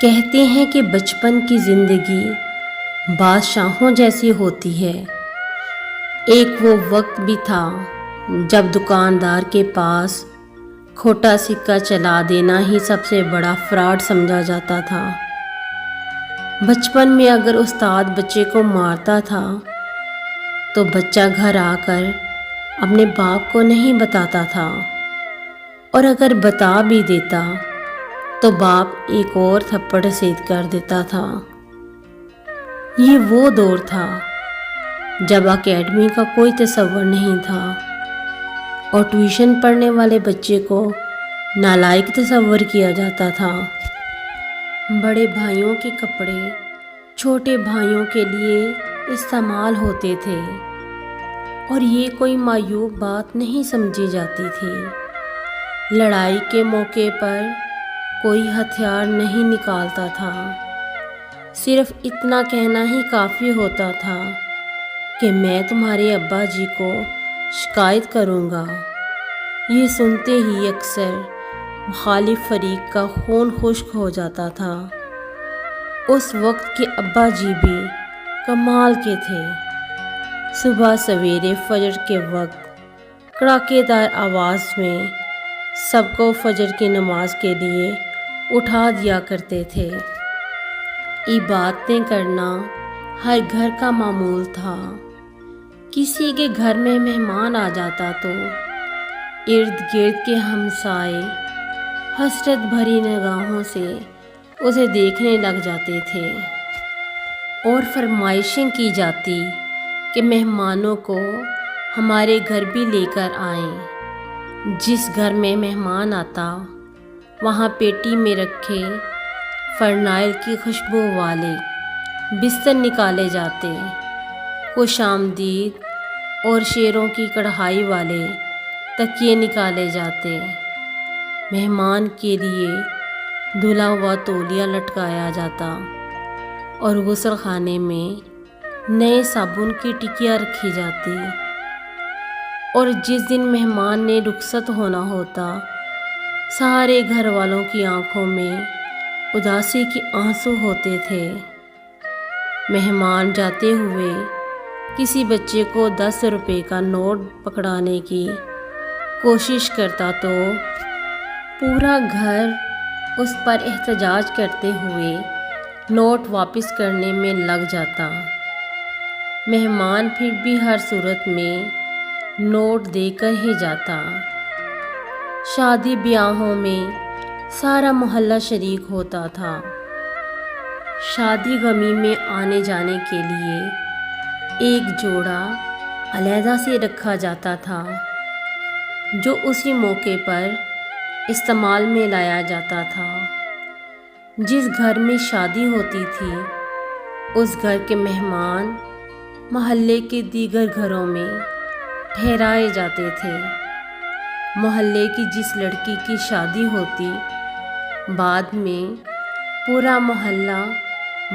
کہتے ہیں کہ بچپن کی زندگی بادشاہوں جیسی ہوتی ہے۔ ایک وہ وقت بھی تھا جب دکاندار کے پاس کھوٹا سکہ چلا دینا ہی سب سے بڑا فراڈ سمجھا جاتا تھا۔ بچپن میں اگر استاد بچے کو مارتا تھا تو بچہ گھر آ کر اپنے باپ کو نہیں بتاتا تھا، اور اگر بتا بھی دیتا تو باپ ایک اور تھپڑ سیدھ کر دیتا تھا۔ یہ وہ دور تھا جب اکیڈمی کا کوئی تصور نہیں تھا اور ٹیوشن پڑھنے والے بچے کو نالائق تصور کیا جاتا تھا۔ بڑے بھائیوں کے کپڑے چھوٹے بھائیوں کے لیے استعمال ہوتے تھے اور یہ کوئی معیوب بات نہیں سمجھی جاتی تھی۔ لڑائی کے موقع پر کوئی ہتھیار نہیں نکالتا تھا، صرف اتنا کہنا ہی کافی ہوتا تھا کہ میں تمہارے ابا جی کو شکایت کروں گا۔ یہ سنتے ہی اکثر مخالف فریق کا خون خشک ہو جاتا تھا۔ اس وقت کے ابا جی بھی کمال کے تھے۔ صبح سویرے فجر کے وقت کڑاکے دار آواز میں سب کو فجر کی نماز کے لیے اٹھا دیا کرتے تھے۔ عبادتیں کرنا ہر گھر کا معمول تھا۔ کسی کے گھر میں مہمان آ جاتا تو ارد گرد کے ہمسائے حسرت بھری نگاہوں سے اسے دیکھنے لگ جاتے تھے اور فرمائشیں کی جاتی کہ مہمانوں کو ہمارے گھر بھی لے کر آئیں۔ جس گھر میں مہمان آتا وہاں پیٹی میں رکھے فرنائل کی خوشبو والے بستر نکالے جاتے، خوش آمدید اور شیروں کی کڑھائی والے تکیے نکالے جاتے، مہمان کے لیے دھلا ہوا تولیہ لٹکایا جاتا اور غسل خانے میں نئے صابن کی ٹکیاں رکھی جاتی، اور جس دن مہمان نے رخصت ہونا ہوتا سارے گھر والوں کی آنکھوں میں اداسی کے آنسو ہوتے تھے۔ مہمان جاتے ہوئے کسی بچے کو 10 روپے کا نوٹ پکڑانے کی کوشش کرتا تو پورا گھر اس پر احتجاج کرتے ہوئے نوٹ واپس کرنے میں لگ جاتا۔ مہمان پھر بھی ہر صورت میں نوٹ دے کر ہی جاتا۔ شادی بیاہوں میں سارا محلہ شریک ہوتا تھا۔ شادی غمی میں آنے جانے کے لیے ایک جوڑا علیحدہ سے رکھا جاتا تھا جو اسی موقع پر استعمال میں لایا جاتا تھا۔ جس گھر میں شادی ہوتی تھی اس گھر کے مہمان محلے کے دیگر گھروں میں ٹھہرائے جاتے تھے۔ محلے کی جس لڑکی کی شادی ہوتی بعد میں پورا محلہ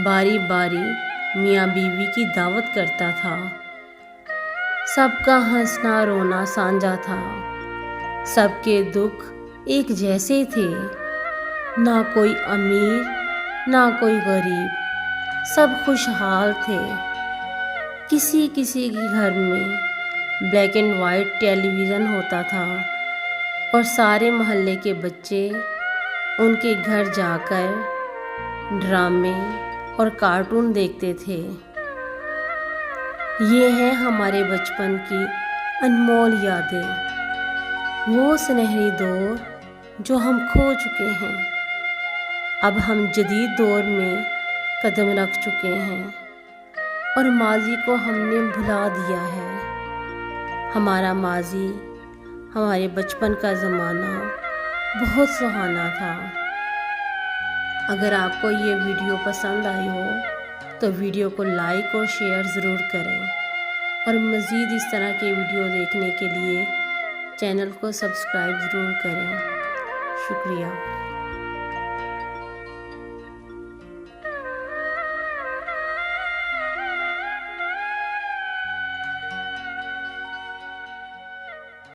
باری باری میاں بیوی کی دعوت کرتا تھا۔ سب کا ہنسنا رونا سانجھا تھا، سب کے دکھ ایک جیسے تھے، نہ کوئی امیر نہ کوئی غریب، سب خوشحال تھے۔ کسی کسی کے گھر میں black and white television ہوتا تھا اور سارے محلے کے بچے ان کے گھر جا کر ڈرامے اور کارٹون دیکھتے تھے۔ یہ ہیں ہمارے بچپن کی انمول یادیں، وہ سنہری دور جو ہم کھو چکے ہیں۔ اب ہم جدید دور میں قدم رکھ چکے ہیں اور ماضی کو ہم نے بھلا دیا ہے۔ ہمارا ماضی، ہمارے بچپن کا زمانہ بہت سہانا تھا۔ اگر آپ کو یہ ویڈیو پسند آئی ہو تو ویڈیو کو لائک اور شیئر ضرور کریں، اور مزید اس طرح کے ویڈیو دیکھنے کے لیے چینل کو سبسکرائب ضرور کریں۔ شکریہ۔